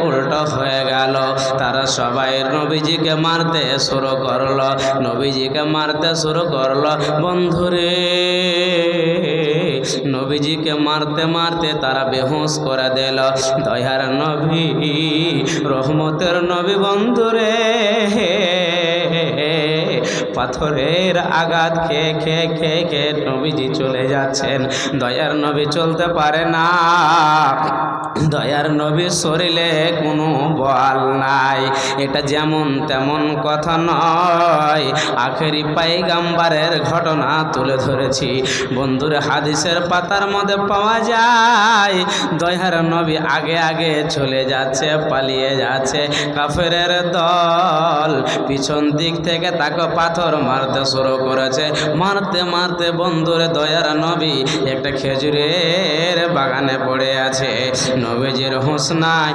উল্টো হয়ে গেল। তারা সবাই নবীজিকে মারতে শুরু করলো, নবীজিকে মারতে শুরু করলো। বন্ধুরে, নবীজিকে মারতে মারতে তারা বেহুশ করে দিল। দয়ার নবী, রহমতের নবী বন্ধুরে, পাথরের আঘাত খেয়ে খেয়ে খেয়ে খেয়ে নবীজি চলে যাচ্ছেন। দয়ার নবী চলতে পারে না, দয়ার নবীর শরীরে কোনো বল নাই। এটা যেমন তেমন কথা নয়, আখেরি পাইগাম্বারের ঘটনা তুলে ধরেছি বন্ধুরে। হাদিসের পাতার মধ্যে পাওয়া যায় দয়ার নবী আগে আগে চলে যাচ্ছে, পালিয়ে যাচ্ছে। কাফেরের দল পিছন দিক থেকে তাকে পাথর মারতে শুরু করেছে। মারতে মারতে বন্ধুরে দয়ার নবী একটা খেজুরের বাগানে পড়ে আছে। নবীজির হুঁশ নাই।